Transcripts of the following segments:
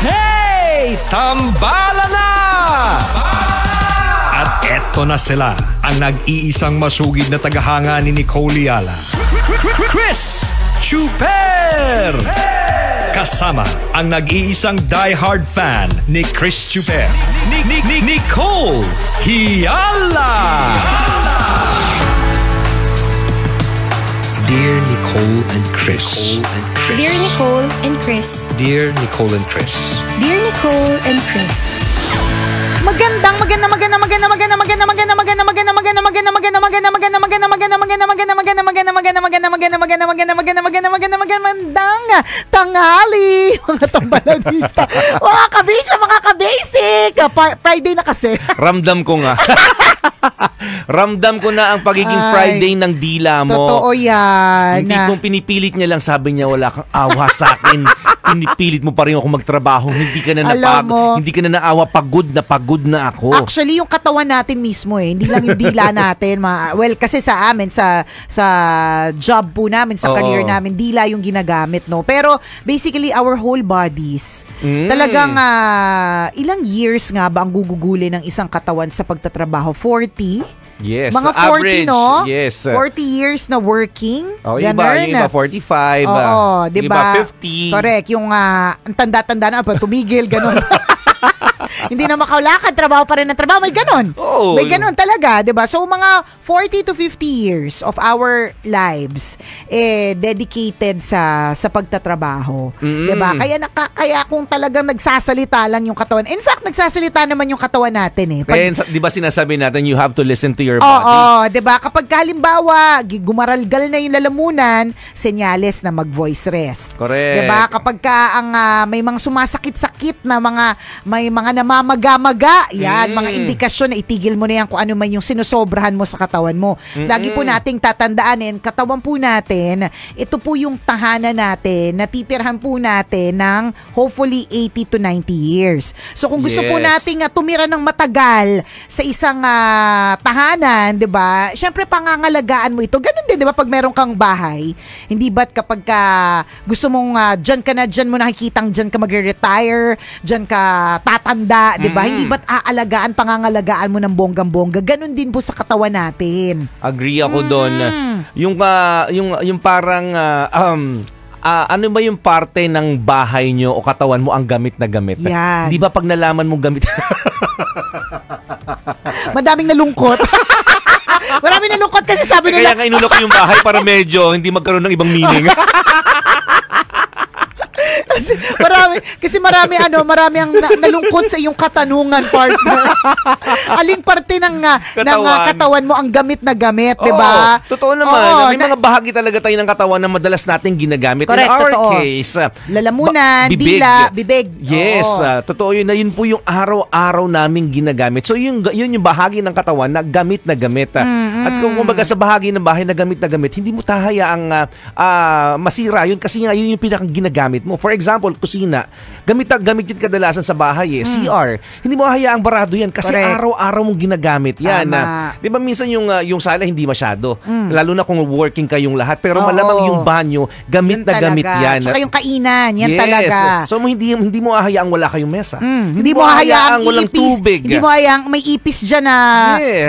Hey! Tambala na! At eto na sila, ang nag-iisang masugid na tagahanga ni Nicole Yala. Chris Chuper! Kasama ang nag-iisang diehard fan ni Chris Chuper, Nicole Yala! Dear Nicole and Chris. Dear Nicole and Chris. Dear Nicole and Chris. Dear Nicole and Chris. Magandang tanghali mga tambalanista, mga kabisya, mga kabasic. Friday na kasi. Ramdam ko nga. Ramdam ko na ang pagiging Friday ng dila mo. Totoo yan. Hindi kung pinipilit niya lang, sabi niya wala kang awa sa akin. Pinipilit mo pa rin ako magtrabaho. Hindi ka na hindi ka na naawa, pagod na ako. Actually, yung katawan natin mismo hindi lang yung dila natin. Well, kasi sa amin, sa job po namin, sa career namin, dila yung ginagamit, no? Pero basically, our whole bodies, talagang ilang years nga ba ang gugugulin ng isang katawan sa pagtatrabaho? 40? Yes, mga 40, average, no? Yes. 40 years na working. Oh, yung iba 45. Oo, yung diba? iba 50. Correct. Yung ang tanda-tanda na, tumigil, ganun. Hindi na makaulakad, trabaho pa rin ng trabaho. May ganun. Oh. May ganun talaga, diba? So, mga 40 to 50 years of our lives dedicated sa pagtatrabaho. Diba? Kaya kung talagang nagsasalita lang yung katawan. In fact, nagsasalita naman yung katawan natin. Di ba sinasabi natin, you have to listen to your body? Oo, diba? Kapag halimbawa, gumaralgal na yung lalamunan, senyales na mag-voice rest. Correct. Diba? Kapag may mga sumasakit-sakit na may mga namamaga-maga, yan, mga indikasyon na itigil mo na yan kung ano man yung sinusobrahan mo sa katawan mo. Lagi po nating tatandaanin, katawan po natin, ito po yung tahanan natin, natitirhan po natin ng hopefully 80 to 90 years. So kung gusto po nating tumira ng matagal sa isang tahanan, 'di ba? Syempre pangangalagaan mo ito. Ganun din, 'di ba, pag meron kang bahay, hindi ba't kapag gusto mong diyan mo nakikitang diyan ka magre-retire, diyan ka tatanda, 'di ba? Hindi ba't aalagaan, pangangalagaan mo ng bonggang-bongga? Ganun din po sa katawan natin. Agree ako doon. Yung parang ano ba yung parte ng bahay nyo o katawan mo ang gamit na gamit? Yan. Di ba pag nalaman mong gamit? Madaming nalungkot. Maraming nalungkot kasi sabi nila. Kaya nga inulok yung bahay para medyo hindi magkaroon ng ibang meaning. Marami ang nalungkot sa iyong katanungan, partner. Aling parte ng katawan mo ang gamit na gamit, 'di ba? Totoo naman. May mga bahagi talaga tayo ng katawan na madalas nating ginagamit. Correct, in our totoo. case, lalamunan, dila, bibig. Yes, totoo yun. Yun po yung araw-araw naming ginagamit. So yun yung bahagi ng katawan na gamit na gamit. At kung kumbaga sa bahagi ng bahay na gamit, hindi mo tahayaang masira yun kasi nga yun yung pinakang ginagamit mo. For example, kusina, gamit yun kadalasan sa bahay CR. Hindi mo hayaang barado yan kasi araw-araw mong ginagamit yan. Di ba minsan yung sala hindi masyado. Lalo na kung working kayong lahat. Pero malamang yung banyo, gamit yun na talaga. gamit yan. Tsaka yung kainan, yan talaga. So hindi mo hayaang wala kayong mesa. Hindi mo hayaang walang tubig. Hindi mo hayaang may ipis dyan na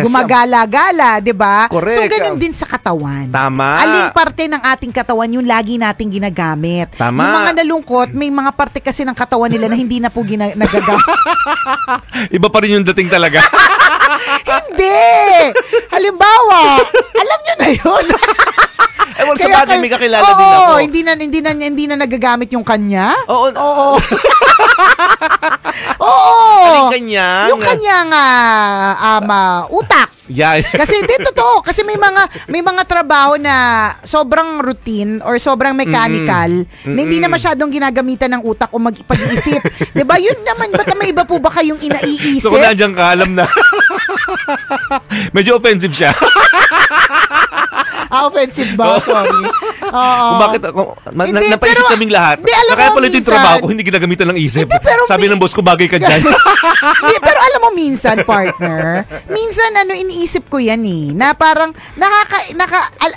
gumagala-gala, di ba? Correct. So ganun din sa katawan. Tama. Aling parte ng ating katawan yung lagi nating ginagamit. Tama. Yung mga nalungkot, may mga parte kasi ng katawan nila na hindi na po nagagamit. Iba pa rin yung dating talaga. Hindi! Halimbawa, alam nyo na yun. Well, sa bagay may kakilala din ako. Hindi na nagagamit yung kanya. Oo. Oo. Alin kanya? Yung kanyang utak. Yeah. Kasi totoo, kasi may mga trabaho na sobrang routine or sobrang mechanical na hindi na masyadong ginagamitan ng utak o pag-iisip. 'Di ba? Yun naman, ba't may iba po ba kayong inaiisip? So kung nandiyan ka, alam na. Medyo offensive siya. Offensive ba? Sorry. Kung bakit, Hindi, napaisip pero- kaming lahat. hindi, alam Na kaya mo, pala ito yung minsan- trabaho ko, hindi ginagamitan ng isip. Hindi, pero Sabi ng boss ko, bagay ka dyan. Pero alam mo minsan, partner, minsan iniisip ko yan na parang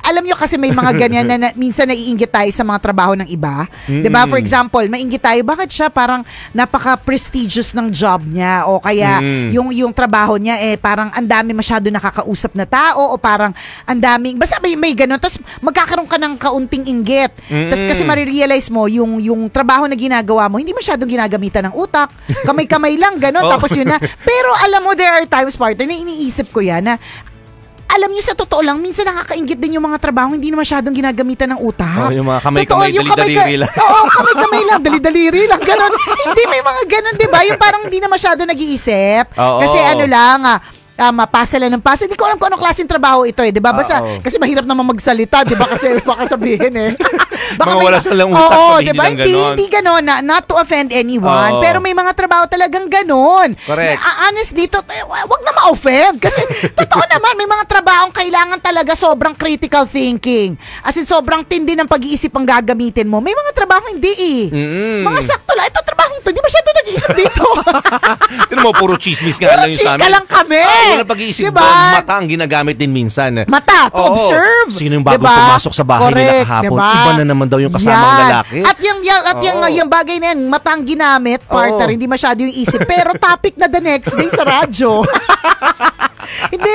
alam nyo kasi may mga ganyan na minsan naiinggit tayo sa mga trabaho ng iba. 'Di ba? For example, mainggit tayo, bakit siya parang napaka-prestigious ng job niya o kaya yung trabaho niya parang ang dami masyado nakakausap na tao o parang ang daming, basta may ganun. Tapos magkakaroon ka ng kaunting inggit. Tapos kasi marirealize mo yung trabaho na ginagawa mo, hindi masyadong ginagamitan ng utak. Kamay-kamay lang, ganun. Tapos yun na. Pero alam mo, there are times, partner, na iniisip ko yan na alam niyo sa totoo lang, minsan nakakainggit din yung mga trabaho hindi na masyadong ginagamitan ng utak. Yung mga kamay-kamay, dali-daliri lang. Oo, kamay-kamay lang, dali-daliri lang, ganun. Hindi, may mga ganun, di ba? Yung parang hindi na masyado nag-iisip. Oo. Kasi pasa lang ng pasa. Hindi ko alam kung anong klaseng trabaho ito di ba? Basta, kasi mahirap naman magsalita, di ba? Kasi baka sabihin Baka mga wala silang utak, sabihin diba? nilang ganon. Hindi ganon, not to offend anyone. Oo. Pero may mga trabaho talagang ganon. Correct. Honestly, wag na ma-offend. Kasi totoo naman, may mga trabahong kailangan talaga sobrang critical thinking. As in, sobrang tindi ng pag-iisip ang gagamitin mo. May mga trabaho hindi Mga sakto lang. Ito, trabaho ito. Hindi masyado nag-iisip dito. Tignan mo, puro chismis nga lang yung sa amin. Chika lang kami. Wala pag-iisip Diba? doon. Mata ang ginagamit din minsan. Mata, to observe. Sino yung bagong Diba? pumasok sa bahay nila Correct, kahapon? diba? Iba na naman daw yung kasamang Yan. lalaki. At yung bagay na yan, mata ang ginamit, partner, Oo. hindi masyado yung isip. Pero topic na the next day sa radyo. Hindi,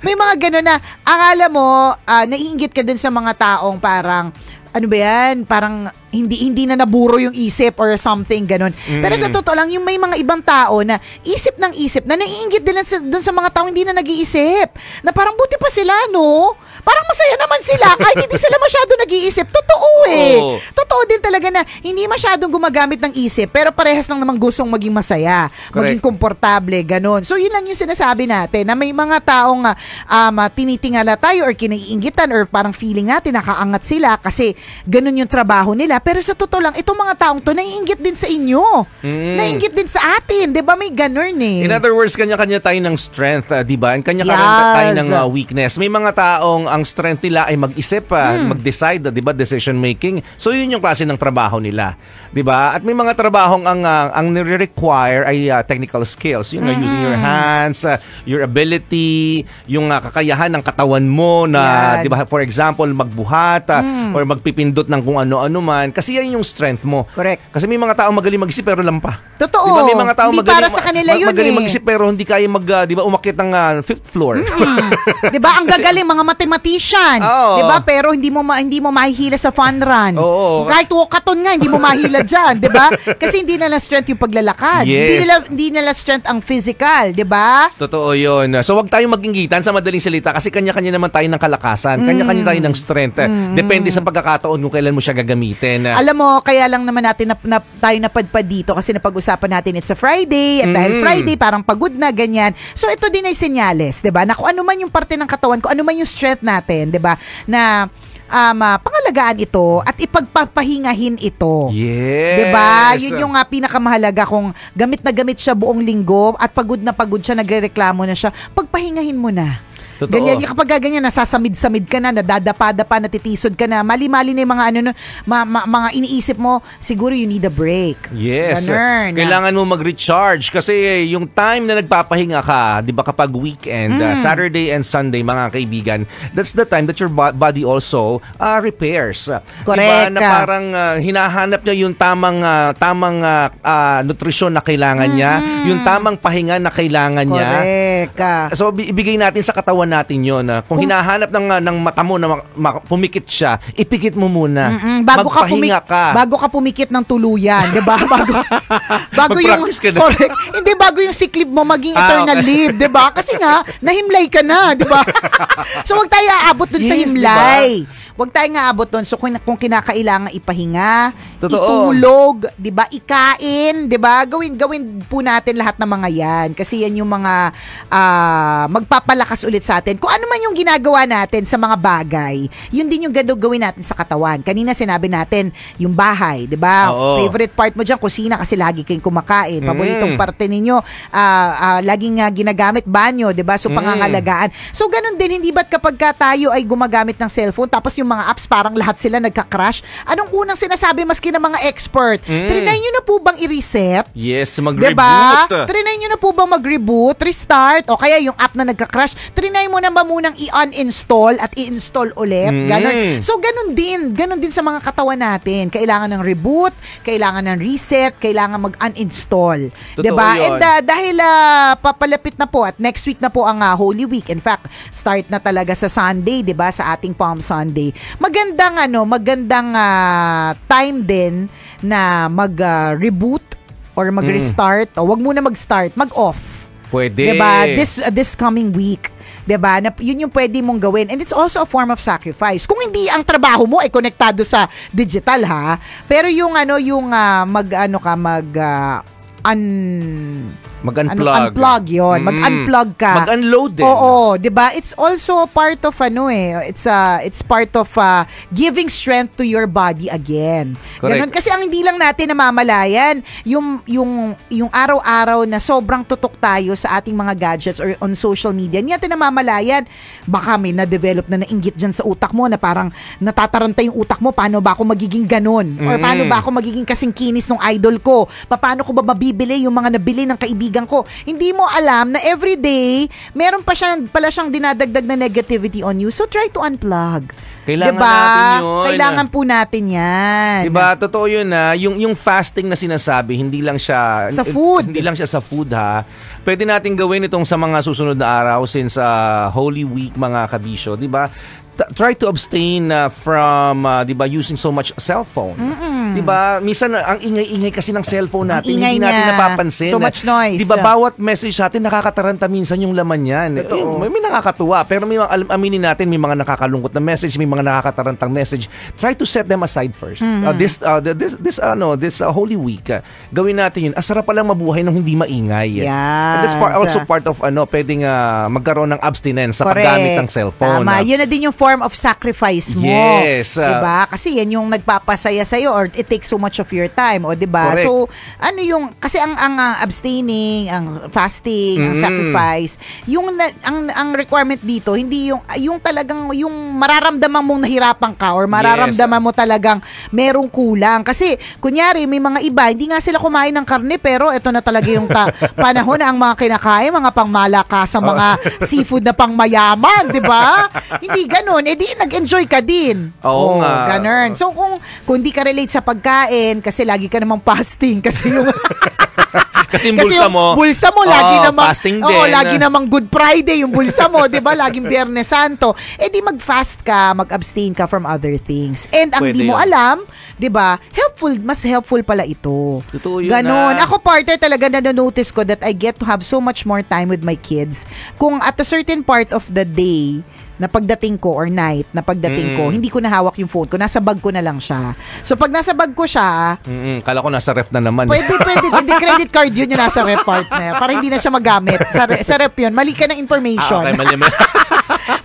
may mga gano'n na, akala mo, naiinggit ka dun sa mga taong parang, ano ba yan? Parang hindi na naburo yung isip or something ganun. Pero sa totoo lang, yung may mga ibang tao na isip ng isip na naiinggit din dun sa mga tao hindi na nag-iisip. Na parang buti pa sila, no? Parang masaya naman sila kahit hindi sila masyado nag-iisip. Totoo Oo. Totoo din talaga na hindi masyadong gumagamit ng isip pero parehas lang naman gustong maging masaya, maging komportable, ganun. So yun lang yung sinasabi natin na may mga taong tinitingala tayo or kinaiinggitan or parang feeling natin nakaangat sila kasi ganun yung trabaho nila. Pero sa totoo lang, itong mga taong to, naiinggit din sa inyo. Naiinggit din sa atin. Diba may ganun In other words, kanya-kanya tayo ng strength, diba? And kanya-kanya tayo ng weakness. May mga taong ang strength nila ay mag-isip, mag-decide, diba? Decision making. So yun yung klase ng trabaho nila. Diba? At may mga trabahong ang nire-require ay technical skills. Yung using your hands, your ability, yung kakayahan ng katawan mo na, diba? For example, magbuhat or magpipindot ng kung ano-ano man. Kasi yan yung strength mo. Correct. Kasi may mga tao magaling mag-isip pero lampa. Totoo. Diba? May mga tao hindi magaling, para sa kanila yun magaling mag-isip pero hindi kaya diba, umakyat ng 5th floor. Diba? Ang gagaling mga mathematician. Oo. Diba? Pero hindi mo mahihila sa fun run. Oo. Kahit walkathon nga, hindi mo mahila dyan. Diba? Kasi hindi nila strength yung paglalakad. Yes. Hindi nila strength ang physical. Diba? Totoo yun. So wag tayong mag-inggitan sa madaling salita kasi kanya-kanya naman tayo ng kalakasan. Kanya-kanya tayo ng strength. Depende sa pagkakataon kung kailan mo siya gagamitin. Alam mo, kaya lang naman natin tayo napadpad dito kasi napag-usapan natin it's a Friday at dahil Friday parang pagod na ganyan. So ito din ay senyales, 'di ba? Na kung ano man yung parte ng katawan, kung ano man yung strength natin, 'di ba? Na pangalagaan ito at ipagpapahingahin ito. Yes. 'Di ba? Yun yung pinakamahalaga kung gamit na gamit siya buong linggo at pagod na pagod siya, nagrereklamo na siya, pagpahingahin mo na. Totoo. Ganyan, kapag ganyan, nasasamid-samid ka na, nadadapa-dapa, natitisod ka na, mali-mali na yung mga mga iniisip mo, siguro you need a break. Yes. Ganun. Kailangan mo mag-recharge kasi yung time na nagpapahinga ka, 'di ba kapag weekend, Saturday and Sunday mga kaibigan, that's the time that your body also repairs. Correct. Diba na parang hinahanap niya yung tamang nutrisyon na kailangan niya, yung tamang pahinga na kailangan niya. Correct. So ibigay natin sa katawan natin 'yon. Kung hinahanap ng mata mo na pumikit siya, ipikit mo muna. Magpahinga ka. Bago ka pumikit ng tuluyan, 'di ba? Bago yung Mag-practice ka na. correct. Hindi bago yung sick leave mo maging eternal okay. leave, 'di ba? Kasi nga nahimlay ka na, 'di ba? So wag tayo aabot dun sa Yes, himlay. Wag tayong aabot doon. So kung kinakailangan ipahinga, Totoo. itulog, 'di ba? Ikain, 'di ba? Gawin po natin lahat ng mga 'yan kasi yan yung mga magpapalakas ulit sa atin. Kung ano man yung ginagawa natin sa mga bagay, yun din yung gawin natin sa katawan. Kanina sinabi natin yung bahay, 'di ba? Oo. Favorite part mo diyan kusina kasi lagi kayong kumakain. Paboritong parte ninyo laging ginagamit banyo, 'di ba? So pangangalagaan. So ganun din, hindi ba't kapag tayo ay gumagamit ng cellphone tapos yung mga apps, parang lahat sila nagka-crash. Anong unang sinasabi maski ng mga expert? Trinay nyo na po bang i-reset? Yes, mag-reboot. Diba? Trinay nyo na po bang mag-reboot, restart, o kaya yung app na nagka-crash, trinay mo na ba munang i-uninstall at i-install ulit? Ganon. So, ganon din sa mga katawan natin. Kailangan ng reboot, kailangan ng reset, kailangan mag-uninstall. Totoo Diba? yun. And dahil papalapit na po at next week na po ang Holy Week. In fact, start na talaga sa Sunday, 'di ba? Sa ating Palm Sunday. Magandang time din na mag-reboot or mag-restart. O wag muna mag-start, mag-off. Pwede. 'Di ba? This coming week. 'Di ba? Yun yung pwede mong gawin. And it's also a form of sacrifice. Kung hindi ang trabaho mo ay konektado sa digital, ha. Pero yung mag-unplug yun. Mag-unplug ka. Mag-unload din. Oo, 'di ba? It's also part of it's part of giving strength to your body again. Correct. Ganun kasi ang hindi lang natin namamalayan yung araw-araw na sobrang tutok tayo sa ating mga gadgets or on social media. Hindi natin namamalayan. Baka may na-develop na nainggit dyan sa utak mo na parang natataranta yung utak mo, paano ba ako magiging ganun? Or paano ba ako magiging kasing kinis ng idol ko? Paano ko ba mabibili yung mga nabili ng kaibigan ko? Hindi mo alam na everyday, meron pala siyang dinadagdag na negativity on you. So, try to unplug. Kailangan diba? natin yun. Kailangan po natin yan. Diba? Totoo yun na. Yung fasting na sinasabi, hindi lang siya sa food. Hindi lang siya sa food, ha. Pwede natin gawin itong sa mga susunod na araw since Holy Week, mga kabisyo. Diba? Try to abstain from diba, using so much cellphone. Diba? Minsan ang ingay-ingay kasi ng cellphone natin, hindi natin napapansin. So much noise. Diba, bawat message sa atin nakakataranta minsan yung laman niyan. May nakakatuwa, pero may mga aminin natin, may mga nakakalungkot na message, may mga nakakatarantang message. Try to set them aside first. This Holy Week, gawin natin yun. Asarap palang mabuhay nang hindi maingay. Yes. And that's also part of pwedeng magkaroon ng abstinence sa paggamit ng cellphone. Tama. Yun na din yung form of sacrifice mo. Yes. Diba? Kasi yan yung nagpapasaya sa'yo or it takes so much of your time. O diba? Correct. So, kasi ang abstaining, ang fasting, ang sacrifice, ang requirement dito, hindi yung talagang, yung mararamdaman mong nahirapan ka or mararamdaman mo talagang merong kulang. Kasi, kunyari, may mga iba, hindi nga sila kumain ng karne, pero ito na talaga yung panahon na ang mga kinakain, mga pangmalakasang mga seafood na pangmayaman, diba? Hindi ganun. Di nag-enjoy ka din. Oo nga. Ganun. So, kung di ka relate sa pagkain, kasi lagi ka namang fasting, kasi yung... Kasi yung bulsa mo lagi namang fasting din. Lagi namang Good Friday yung bulsa mo, 'di ba? Laging Biyernes Santo. Di mag-fast ka, mag-abstain ka from other things. And ang di mo alam, 'di ba? Mas helpful pala ito. Totoo yun. Ganon. Ako partner talaga na-notice ko that I get to have so much more time with my kids. Kung at a certain part of the day na pagdating ko or night na pagdating ko, hindi ko nahawak yung phone ko. Nasa bag ko na lang siya. So, pag nasa bag ko siya, kala ko nasa ref na naman. Pwede. Hindi credit card yun yung nasa ref, partner. Para hindi na siya magamit. Sa ref yun. Mali ka ng information. Okay, mali.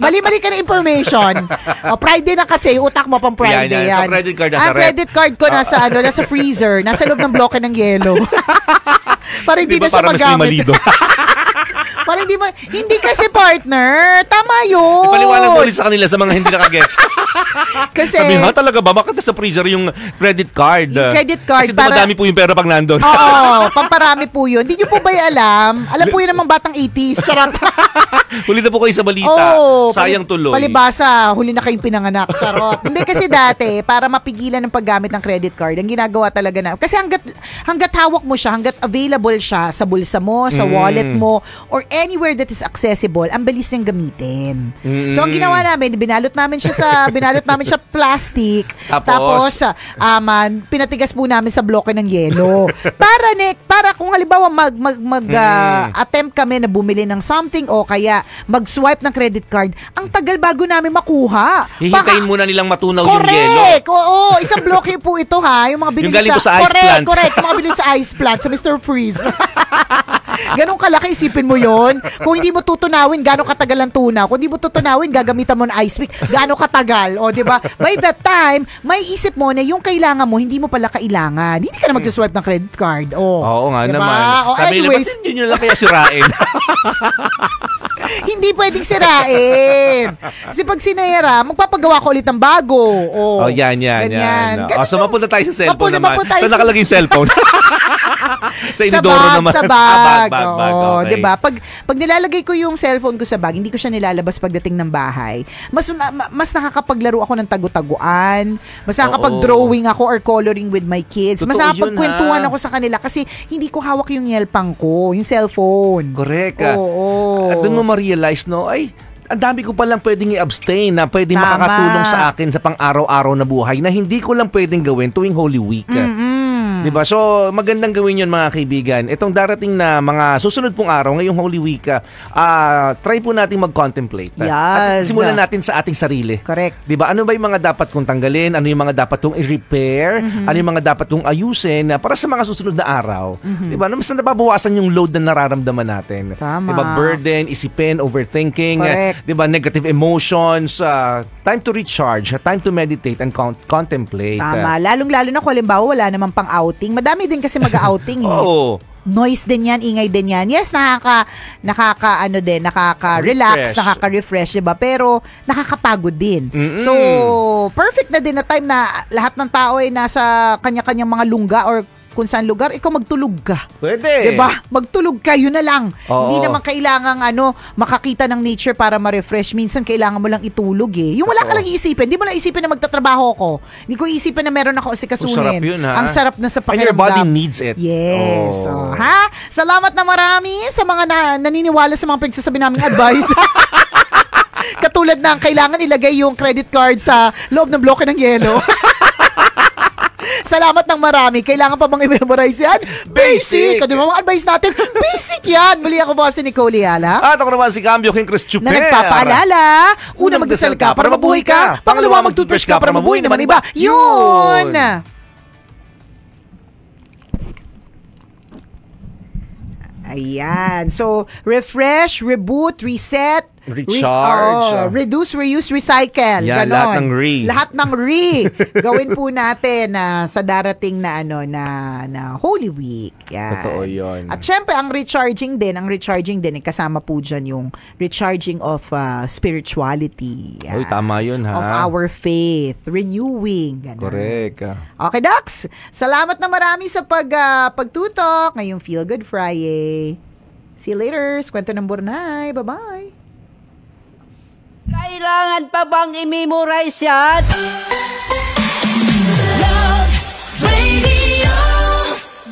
Mali ka ng information. Friday na kasi, utak mo pang Friday yan. So, credit card nasa ref. Credit card ko nasa freezer. Nasa loob ng bloke ng yelo. Para hindi na siya magamit. Para hindi kasi partner. Tama yun. Ipaliwanag mo ulit sa kanila sa mga hindi nakagets. Kasi, sabi talaga ba? Bakit sa freezer yung credit card? Yung credit card. Kasi dumadami po yung pera pag nandun. Oo, pamparami po yun. Hindi nyo po ba alam? Alam po yun ng mga batang 80s. Charot. Huli na po kayo sa balita. Sayang tuloy. Palibasa, huli na kayong pinanganak. Charot. Hindi kasi dati, para mapigilan ng paggamit ng credit card, ang ginagawa talaga na, kasi hanggat hawak mo siya, hanggat available siya sa bulsa mo, sa wallet mo, or anywhere that is accessible, ang bilis niyang gamitin. So, ang ginawa namin, binalot namin siya plastic. Tapos pinatigas po namin sa bloke ng yelo. Para kung halimbawa attempt kami na bumili ng something o kaya mag-swipe ng credit card, ang tagal bago namin makuha. Hihintayin muna nilang matunaw yung yelo. Correct! Oo, isang bloke po ito ha. Yung mga binili yung galing po sa ice plant. Correct. Yung mga binili sa ice plant, sa Mr. Freeze. Ganun kalaki, isipin mo yon. Kung hindi mo tutunawin, gano'ng katagal ang tunaw. Kung hindi mo tutunawin, gagamitan mo ng ice pick. Gano'ng katagal. O, di ba? By that time, may isip mo na yung kailangan mo, hindi mo pala kailangan. Hindi ka na magsaswipe ng credit card. O, oo nga diba? naman. O, sabi nila, ba't hindi nyo lang kaya sirain? Hindi pwedeng sirain. Kasi pag sinira, magpapagawa ko ulit ng bago. Oh, yan. Ganyan. So mapunta tayo sa cellphone naman. Mapunta tayo Saan nakalagay yung cellphone? Sa inidoro naman. Sa bag. Bag. Oo, Okay. diba? Pag nilalagay ko yung cellphone ko sa bag, hindi ko siya nilalabas pagdating ng bahay. Mas nakakapaglaro ako ng tagu-taguan. Mas nakakapag-drawing ako or coloring with my kids. Mas Totoo nakakapagkwentuhan yun, ha? ako sa kanila kasi hindi ko hawak yung yelpang ko, yung cellphone. Correct. Oo. At doon mo ma-realize, no, ay, ang dami ko palang pwedeng i-abstain na pwedeng Tama. makakatulong sa akin sa pang-araw-araw na buhay na hindi ko lang pwedeng gawin tuwing Holy Week. Diba? So, magandang gawin yun mga kaibigan. Itong darating na mga susunod pong araw, ngayong Holy Week, try po natin mag-contemplate. At Yes. simulan natin sa ating sarili. Correct. Diba? Ano ba yung mga dapat kong tanggalin? Ano yung mga dapat kong i-repair? Ano yung mga dapat kong ayusin para sa mga susunod na araw? Diba? Mas nababawasan yung load na nararamdaman natin. Tama. Diba? Burden, isipin, overthinking, Correct. diba? Negative emotions, time to recharge, time to meditate and contemplate. Tama. Lalong-lalo na kung halimbawa wala namang pang-outing. Madami din kasi mag-outing eh. Oo. Noise din yan, ingay din yan. Yes, nakaka-relax, Refresh. nakaka-refresh, diba? Pero nakakapagod din. So, perfect na din na time na lahat ng tao ay nasa kanya-kanyang mga lungga or kung saan lugar, ikaw magtulog ka. Pwede. Diba? Magtulog ka, yun na lang. Oo. Hindi naman kailangang makakita ng nature para ma-refresh. Minsan kailangan mo lang itulog eh. Yung wala ka lang iisipin. Hindi mo lang isipin na magtatrabaho ko. Hindi ko isipin na meron ako Sarap asikasunin. yun, ha? Ang sarap na sa And pakiramdam. your body needs it. Yes. Oh. Ha? Salamat na marami sa mga naniniwala sa mga pagsasabi naming advice. Katulad ng kailangan ilagay yung credit card sa loob ng bloke ng yelo. Salamat ng marami. Kailangan pa bang i-memorize yan? Basic! Di ba mga advice natin? Basic yan! Muli ako po si Nicole Yala. At ako naman si Cambio King Chris Chuper. Na nagpapaalala, una magdasal ka para mabuhay ka, pangalawa mag-toothbrush ka para mabuhay naman iba. Yun! Ayan. So, refresh, reboot, reset, Recharge. reduce, reuse, recycle. Yan, Ganon. lahat ng re. Lahat ng re. Gawin po natin sa darating na na Holy Week. Yan. Totoo yun. At syempre, ang recharging din, kasama po dyan yung recharging of spirituality. Yan. Uy, tama yun, ha? Of our faith. Renewing. Ganon. Correct. Okay, Docs. Salamat na marami sa pagtutok ngayong Feel Good Friday. See you later. Kwento ng Burnay. Bye-bye. Kailangan pa bang i-memorize yan? Love Radio.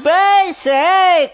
Basic!